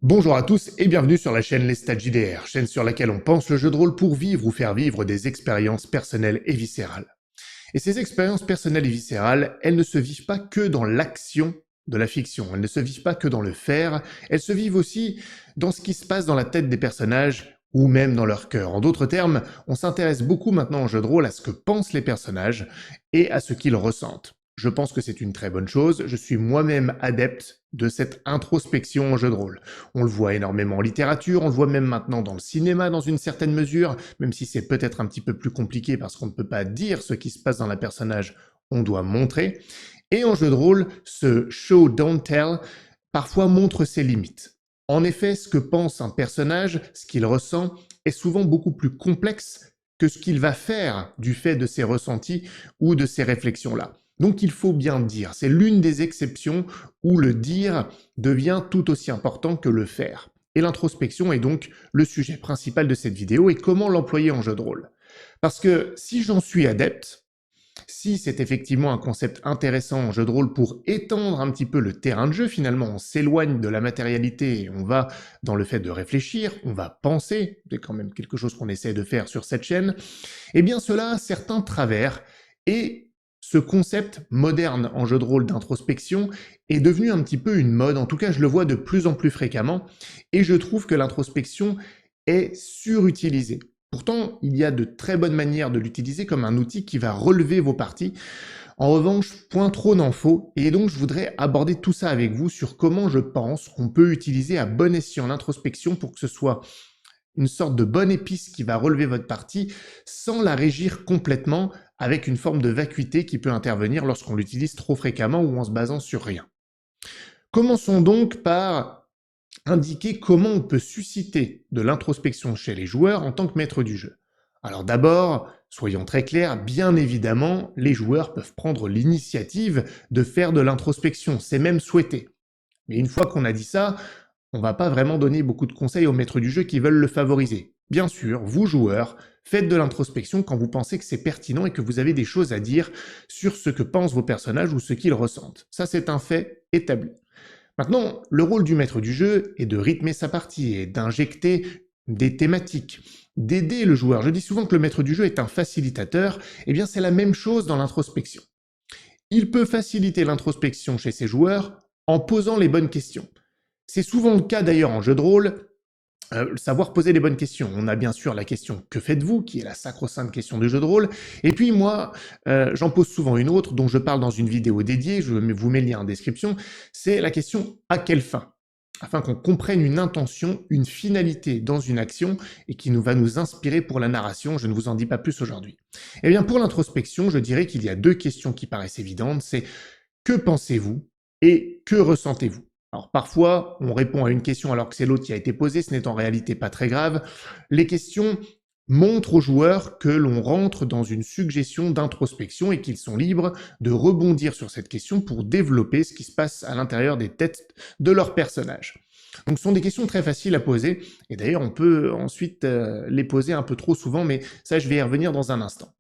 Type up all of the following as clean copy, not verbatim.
Bonjour à tous et bienvenue sur la chaîne Les Stats JDR, chaîne sur laquelle on pense le jeu de rôle pour vivre ou faire vivre des expériences personnelles et viscérales. Et ces expériences personnelles et viscérales, elles ne se vivent pas que dans l'action de la fiction, elles ne se vivent pas que dans le faire, elles se vivent aussi dans ce qui se passe dans la tête des personnages ou même dans leur cœur. En d'autres termes, on s'intéresse beaucoup maintenant en jeu de rôle à ce que pensent les personnages et à ce qu'ils ressentent. Je pense que c'est une très bonne chose, je suis moi-même adepte de cette introspection en jeu de rôle. On le voit énormément en littérature, on le voit même maintenant dans le cinéma dans une certaine mesure, même si c'est peut-être un petit peu plus compliqué parce qu'on ne peut pas dire ce qui se passe dans le personnage, on doit montrer. Et en jeu de rôle, ce show don't tell parfois montre ses limites. En effet, ce que pense un personnage, ce qu'il ressent, est souvent beaucoup plus complexe que ce qu'il va faire du fait de ses ressentis ou de ces réflexions-là. Donc il faut bien dire, c'est l'une des exceptions où le dire devient tout aussi important que le faire. Et l'introspection est donc le sujet principal de cette vidéo et comment l'employer en jeu de rôle. Parce que si j'en suis adepte, si c'est effectivement un concept intéressant en jeu de rôle pour étendre un petit peu le terrain de jeu, finalement on s'éloigne de la matérialité et on va dans le fait de réfléchir, on va penser, c'est quand même quelque chose qu'on essaie de faire sur cette chaîne, eh bien cela a certains travers et ce concept moderne en jeu de rôle d'introspection est devenu un petit peu une mode, en tout cas je le vois de plus en plus fréquemment, et je trouve que l'introspection est surutilisée. Pourtant, il y a de très bonnes manières de l'utiliser comme un outil qui va relever vos parties. En revanche, point trop n'en faut, et donc je voudrais aborder tout ça avec vous sur comment je pense qu'on peut utiliser à bon escient l'introspection pour que ce soit une sorte de bonne épice qui va relever votre partie sans la régir complètement avec une forme de vacuité qui peut intervenir lorsqu'on l'utilise trop fréquemment ou en se basant sur rien. Commençons donc par indiquer comment on peut susciter de l'introspection chez les joueurs en tant que maître du jeu. Alors d'abord, soyons très clairs, bien évidemment, les joueurs peuvent prendre l'initiative de faire de l'introspection, c'est même souhaité. Mais une fois qu'on a dit ça, on va pas vraiment donner beaucoup de conseils aux maîtres du jeu qui veulent le favoriser. Bien sûr, vous joueurs, faites de l'introspection quand vous pensez que c'est pertinent et que vous avez des choses à dire sur ce que pensent vos personnages ou ce qu'ils ressentent. Ça, c'est un fait établi. Maintenant, le rôle du maître du jeu est de rythmer sa partie et d'injecter des thématiques, d'aider le joueur. Je dis souvent que le maître du jeu est un facilitateur, et bien c'est la même chose dans l'introspection. Il peut faciliter l'introspection chez ses joueurs en posant les bonnes questions. C'est souvent le cas d'ailleurs en jeu de rôle, savoir poser les bonnes questions. On a bien sûr la question « Que faites-vous ?», qui est la sacro-sainte question du jeu de rôle, et puis moi, j'en pose souvent une autre, dont je parle dans une vidéo dédiée, je vous mets le lien en description, c'est la question « À quelle fin ?», afin qu'on comprenne une intention, une finalité dans une action, et qui va nous inspirer pour la narration, je ne vous en dis pas plus aujourd'hui. Eh bien pour l'introspection, je dirais qu'il y a deux questions qui paraissent évidentes, c'est « Que pensez-vous ?» et « Que ressentez-vous ?» Alors parfois, on répond à une question alors que c'est l'autre qui a été posée, ce n'est en réalité pas très grave. Les questions montrent aux joueurs que l'on rentre dans une suggestion d'introspection et qu'ils sont libres de rebondir sur cette question pour développer ce qui se passe à l'intérieur des têtes de leurs personnages. Donc ce sont des questions très faciles à poser, et d'ailleurs on peut ensuite les poser un peu trop souvent, mais ça je vais y revenir dans un instant.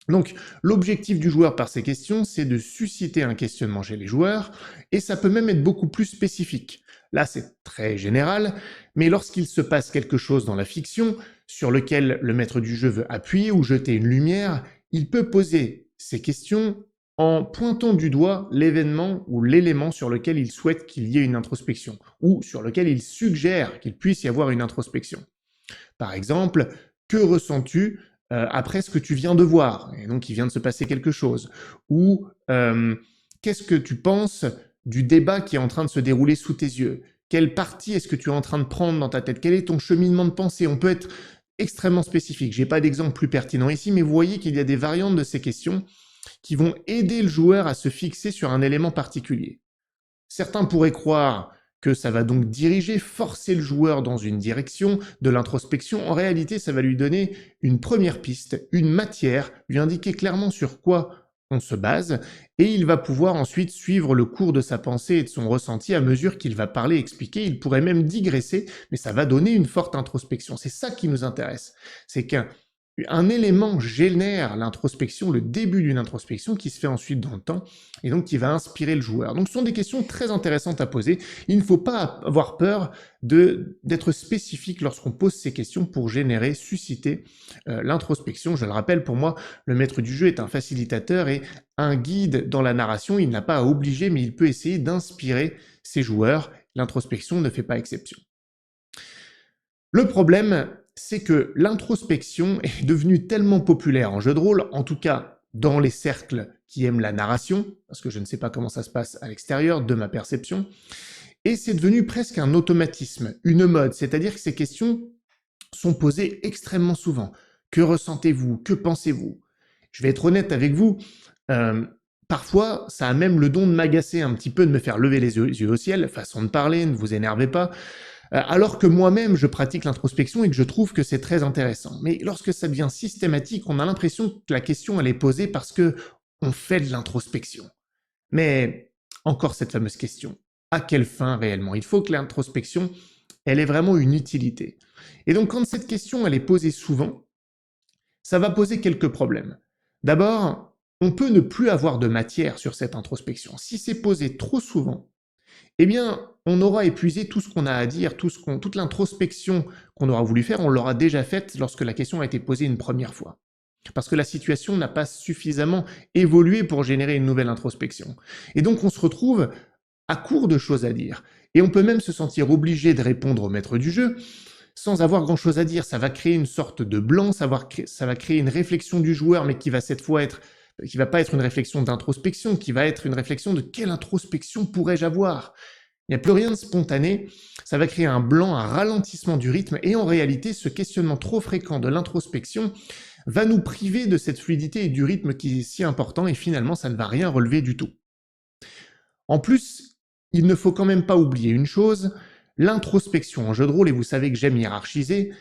Donc, l'objectif du joueur par ces questions, c'est de susciter un questionnement chez les joueurs, et ça peut même être beaucoup plus spécifique. Là, c'est très général, mais lorsqu'il se passe quelque chose dans la fiction, sur lequel le maître du jeu veut appuyer ou jeter une lumière, il peut poser ces questions en pointant du doigt l'événement ou l'élément sur lequel il souhaite qu'il y ait une introspection, ou sur lequel il suggère qu'il puisse y avoir une introspection. Par exemple, que ressens-tu après ce que tu viens de voir? Et donc, il vient de se passer quelque chose. Ou qu'est-ce que tu penses du débat qui est en train de se dérouler sous tes yeux? Quelle partie est-ce que tu es en train de prendre dans ta tête? Quel est ton cheminement de pensée? On peut être extrêmement spécifique. J'ai pas d'exemple plus pertinent ici, mais vous voyez qu'il y a des variantes de ces questions qui vont aider le joueur à se fixer sur un élément particulier. Certains pourraient croire que ça va donc diriger, forcer le joueur dans une direction de l'introspection. En réalité, ça va lui donner une première piste, une matière, lui indiquer clairement sur quoi on se base, et il va pouvoir ensuite suivre le cours de sa pensée et de son ressenti à mesure qu'il va parler, expliquer. Il pourrait même digresser, mais ça va donner une forte introspection. C'est ça qui nous intéresse. C'est qu'une un élément génère l'introspection, le début d'une introspection qui se fait ensuite dans le temps et donc qui va inspirer le joueur. Donc ce sont des questions très intéressantes à poser. Il ne faut pas avoir peur d'être spécifique lorsqu'on pose ces questions pour générer, susciter l'introspection. Je le rappelle, pour moi, le maître du jeu est un facilitateur et un guide dans la narration. Il n'a pas à obliger, mais il peut essayer d'inspirer ses joueurs. L'introspection ne fait pas exception. Le problème, c'est que l'introspection est devenue tellement populaire en jeu de rôle, en tout cas dans les cercles qui aiment la narration, parce que je ne sais pas comment ça se passe à l'extérieur de ma perception, et c'est devenu presque un automatisme, une mode, c'est-à-dire que ces questions sont posées extrêmement souvent. Que ressentez-vous? Que pensez-vous? Je vais être honnête avec vous, parfois ça a même le don de m'agacer un petit peu, de me faire lever les yeux au ciel, façon de parler, ne vous énervez pas, alors que moi-même je pratique l'introspection et que je trouve que c'est très intéressant. Mais lorsque ça devient systématique, on a l'impression que la question elle est posée parce que on fait de l'introspection. Mais encore cette fameuse question, à quelle fin réellement? Il faut que l'introspection, elle ait vraiment une utilité. Et donc quand cette question elle est posée souvent, ça va poser quelques problèmes. D'abord, on peut ne plus avoir de matière sur cette introspection. Si c'est posé trop souvent, eh bien, on aura épuisé tout ce qu'on a à dire, toute l'introspection qu'on aura voulu faire, on l'aura déjà faite lorsque la question a été posée une première fois. Parce que la situation n'a pas suffisamment évolué pour générer une nouvelle introspection. Et donc on se retrouve à court de choses à dire. Et on peut même se sentir obligé de répondre au maître du jeu sans avoir grand-chose à dire. Ça va créer une sorte de blanc, ça va créer une réflexion du joueur, mais qui va cette fois qui va pas être une réflexion d'introspection, qui va être une réflexion de quelle introspection pourrais-je avoir? Il n'y a plus rien de spontané, ça va créer un blanc, un ralentissement du rythme, et en réalité, ce questionnement trop fréquent de l'introspection va nous priver de cette fluidité et du rythme qui est si important, et finalement, ça ne va rien relever du tout. En plus, il ne faut quand même pas oublier une chose, l'introspection en jeu de rôle, et vous savez que j'aime hiérarchiser,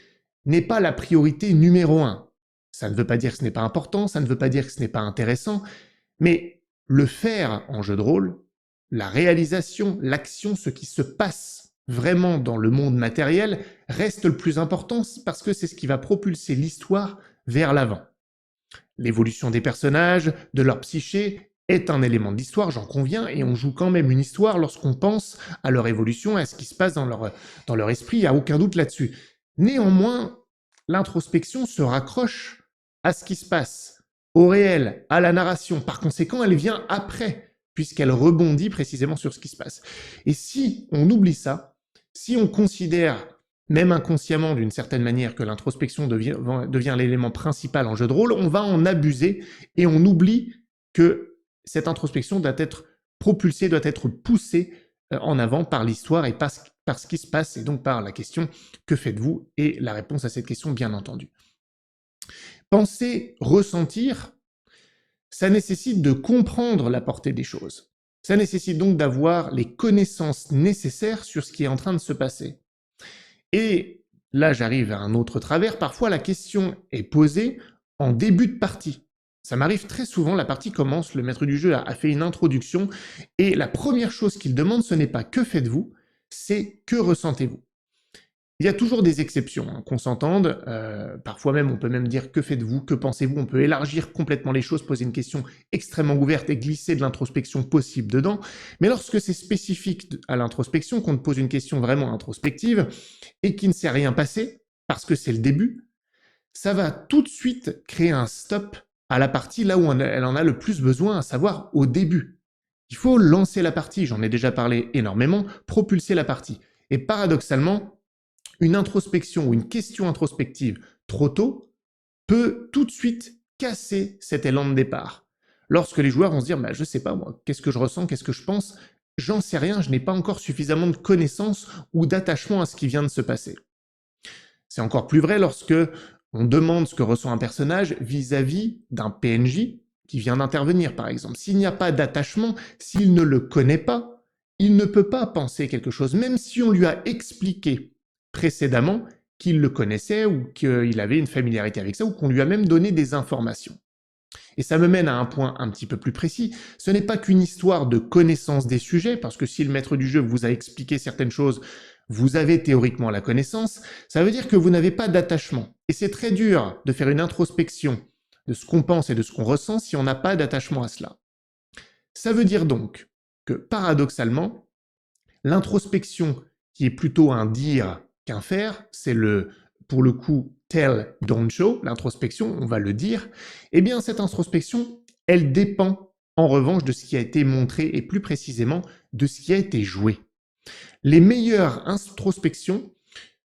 n'est pas la priorité numéro 1. Ça ne veut pas dire que ce n'est pas important, ça ne veut pas dire que ce n'est pas intéressant, mais le faire en jeu de rôle, la réalisation, l'action, ce qui se passe vraiment dans le monde matériel, reste le plus important parce que c'est ce qui va propulser l'histoire vers l'avant. L'évolution des personnages, de leur psyché, est un élément de l'histoire, j'en conviens, et on joue quand même une histoire lorsqu'on pense à leur évolution, à ce qui se passe dans leur esprit, il n'y a aucun doute là-dessus. Néanmoins, l'introspection se raccroche à ce qui se passe, au réel, à la narration. Par conséquent, elle vient après, puisqu'elle rebondit précisément sur ce qui se passe. Et si on oublie ça, si on considère, même inconsciemment d'une certaine manière, que l'introspection devient l'élément principal en jeu de rôle, on va en abuser et on oublie que cette introspection doit être propulsée, doit être poussée en avant par l'histoire et par ce qui se passe, et donc par la question « Que faites-vous ?» et la réponse à cette question, bien entendu. Penser, ressentir, ça nécessite de comprendre la portée des choses. Ça nécessite donc d'avoir les connaissances nécessaires sur ce qui est en train de se passer. Et là, j'arrive à un autre travers. Parfois, la question est posée en début de partie. Ça m'arrive très souvent, la partie commence, le maître du jeu a fait une introduction, et la première chose qu'il demande, ce n'est pas « que faites-vous », c'est « que ressentez-vous ». Il y a toujours des exceptions, hein, qu'on s'entende, parfois même on peut même dire « que faites-vous »,« que pensez-vous », on peut élargir complètement les choses, poser une question extrêmement ouverte et glisser de l'introspection possible dedans, mais lorsque c'est spécifique à l'introspection, qu'on te pose une question vraiment introspective, et qui ne s'est rien passé, parce que c'est le début, ça va tout de suite créer un stop à la partie là où elle en a le plus besoin, à savoir au début. Il faut lancer la partie, j'en ai déjà parlé énormément, propulser la partie. Et paradoxalement, une introspection ou une question introspective trop tôt peut tout de suite casser cet élan de départ. Lorsque les joueurs vont se dire « je sais pas moi, qu'est-ce que je ressens, qu'est-ce que je pense, j'en sais rien, je n'ai pas encore suffisamment de connaissances ou d'attachement à ce qui vient de se passer ». C'est encore plus vrai lorsque on demande ce que ressent un personnage vis-à-vis d'un PNJ qui vient d'intervenir, par exemple. S'il n'y a pas d'attachement, s'il ne le connaît pas, il ne peut pas penser quelque chose, même si on lui a expliqué précédemment qu'il le connaissait ou qu'il avait une familiarité avec ça, ou qu'on lui a même donné des informations. Et ça me mène à un point un petit peu plus précis, ce n'est pas qu'une histoire de connaissance des sujets, parce que si le maître du jeu vous a expliqué certaines choses, vous avez théoriquement la connaissance, ça veut dire que vous n'avez pas d'attachement. Et c'est très dur de faire une introspection de ce qu'on pense et de ce qu'on ressent si on n'a pas d'attachement à cela. Ça veut dire donc que, paradoxalement, l'introspection, qui est plutôt un dire qu'un faire, c'est pour le coup, tell, don't show, l'introspection, on va le dire, eh bien cette introspection, elle dépend en revanche de ce qui a été montré et plus précisément de ce qui a été joué. Les meilleures introspections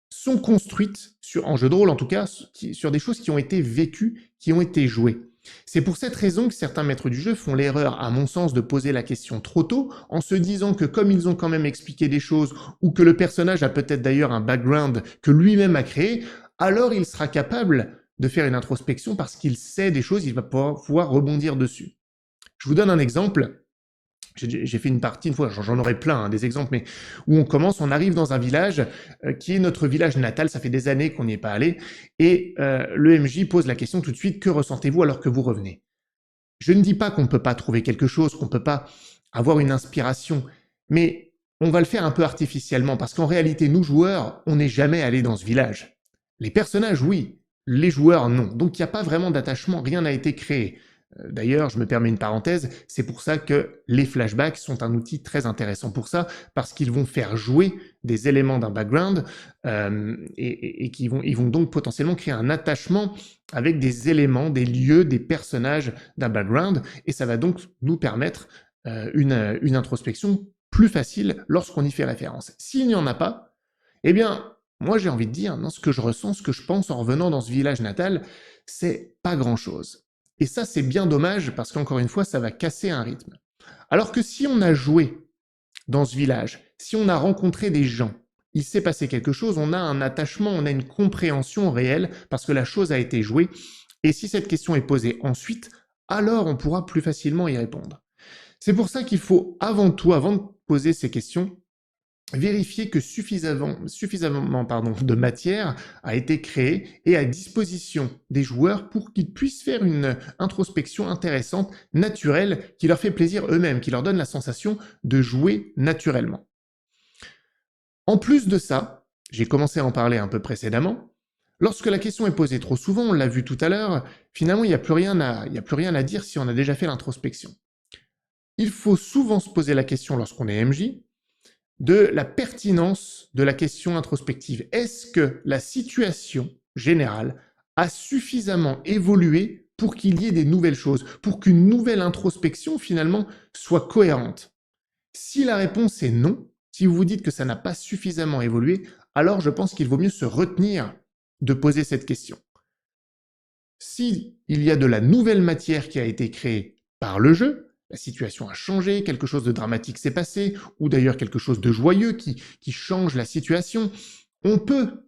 sont construites, en jeu de rôle en tout cas, sur des choses qui ont été vécues, qui ont été jouées. C'est pour cette raison que certains maîtres du jeu font l'erreur, à mon sens, de poser la question trop tôt, en se disant que comme ils ont quand même expliqué des choses, ou que le personnage a peut-être d'ailleurs un background que lui-même a créé, alors il sera capable de faire une introspection parce qu'il sait des choses, il va pouvoir rebondir dessus. Je vous donne un exemple. J'ai fait une partie une fois, j'en aurais plein, hein, des exemples, mais où on arrive dans un village qui est notre village natal, ça fait des années qu'on n'y est pas allé, et le MJ pose la question tout de suite, que ressentez-vous alors que vous revenez? Je ne dis pas qu'on ne peut pas trouver quelque chose, qu'on ne peut pas avoir une inspiration, mais on va le faire un peu artificiellement, parce qu'en réalité, nous joueurs, on n'est jamais allés dans ce village. Les personnages, oui, les joueurs, non. Donc il n'y a pas vraiment d'attachement, rien n'a été créé. D'ailleurs, je me permets une parenthèse, c'est pour ça que les flashbacks sont un outil très intéressant pour ça, parce qu'ils vont faire jouer des éléments d'un background et ils vont donc potentiellement créer un attachement avec des éléments, des lieux, des personnages d'un background, et ça va donc nous permettre une introspection plus facile lorsqu'on y fait référence. S'il n'y en a pas, eh bien, moi j'ai envie de dire, non, ce que je ressens, ce que je pense en revenant dans ce village natal, c'est pas grand-chose. Et ça, c'est bien dommage parce qu'encore une fois, ça va casser un rythme. Alors que si on a joué dans ce village, si on a rencontré des gens, il s'est passé quelque chose, on a un attachement, on a une compréhension réelle parce que la chose a été jouée. Et si cette question est posée ensuite, alors on pourra plus facilement y répondre. C'est pour ça qu'il faut avant tout, avant de poser ces questions, vérifier que suffisamment de matière a été créée et à disposition des joueurs pour qu'ils puissent faire une introspection intéressante, naturelle, qui leur fait plaisir eux-mêmes, qui leur donne la sensation de jouer naturellement. En plus de ça, j'ai commencé à en parler un peu précédemment, lorsque la question est posée trop souvent, on l'a vu tout à l'heure, finalement il n'y a plus rien à dire si on a déjà fait l'introspection. Il faut souvent se poser la question lorsqu'on est MJ, de la pertinence de la question introspective. Est-ce que la situation générale a suffisamment évolué pour qu'il y ait des nouvelles choses, pour qu'une nouvelle introspection finalement soit cohérente? Si la réponse est non, si vous vous dites que ça n'a pas suffisamment évolué, alors je pense qu'il vaut mieux se retenir de poser cette question. Si il y a de la nouvelle matière qui a été créée par le jeu, la situation a changé, quelque chose de dramatique s'est passé, ou d'ailleurs quelque chose de joyeux qui change la situation, on peut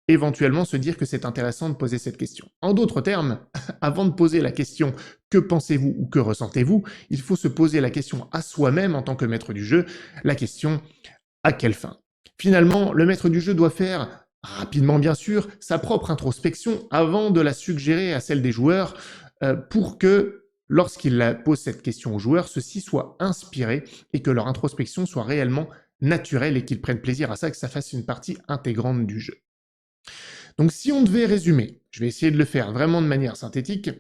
éventuellement se dire que c'est intéressant de poser cette question. En d'autres termes, avant de poser la question « que pensez-vous » ou « que ressentez-vous », il faut se poser la question à soi-même en tant que maître du jeu, la question « à quelle fin ?» Finalement, le maître du jeu doit faire, rapidement bien sûr, sa propre introspection avant de la suggérer à celle des joueurs pour que lorsqu'il pose cette question aux joueurs, ceux-ci soient inspirés et que leur introspection soit réellement naturelle et qu'ils prennent plaisir à ça, que ça fasse une partie intégrante du jeu. Donc si on devait résumer, je vais essayer de le faire vraiment de manière synthétique,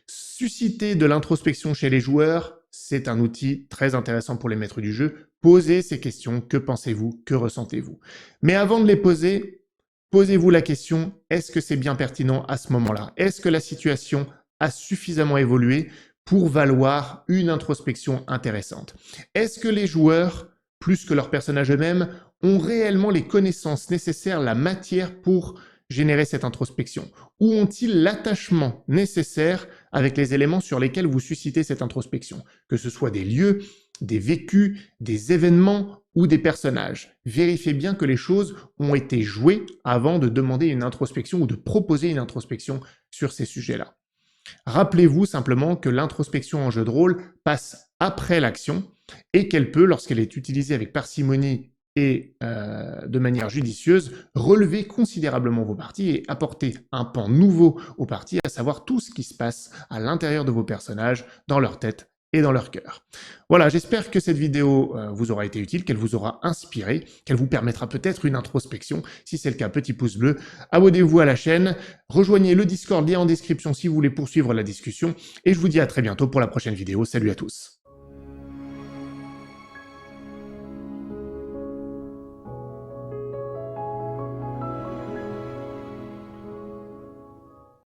susciter de l'introspection chez les joueurs, c'est un outil très intéressant pour les maîtres du jeu. Posez ces questions, que pensez-vous, que ressentez-vous? Mais avant de les poser, posez-vous la question, est-ce que c'est bien pertinent à ce moment-là? Est-ce que la situation a suffisamment évolué pour valoir une introspection intéressante? Est-ce que les joueurs, plus que leurs personnages eux-mêmes, ont réellement les connaissances nécessaires, la matière pour générer cette introspection? Ou ont-ils l'attachement nécessaire avec les éléments sur lesquels vous suscitez cette introspection? Que ce soit des lieux, des vécus, des événements ou des personnages. Vérifiez bien que les choses ont été jouées avant de demander une introspection ou de proposer une introspection sur ces sujets-là. Rappelez-vous simplement que l'introspection en jeu de rôle passe après l'action et qu'elle peut, lorsqu'elle est utilisée avec parcimonie et de manière judicieuse, relever considérablement vos parties et apporter un pan nouveau aux parties, à savoir tout ce qui se passe à l'intérieur de vos personnages, dans leur tête et dans leur cœur. Voilà, j'espère que cette vidéo vous aura été utile, qu'elle vous aura inspiré, qu'elle vous permettra peut-être une introspection. Si c'est le cas, petit pouce bleu, abonnez-vous à la chaîne, rejoignez le Discord, lien en description si vous voulez poursuivre la discussion, et je vous dis à très bientôt pour la prochaine vidéo. Salut à tous.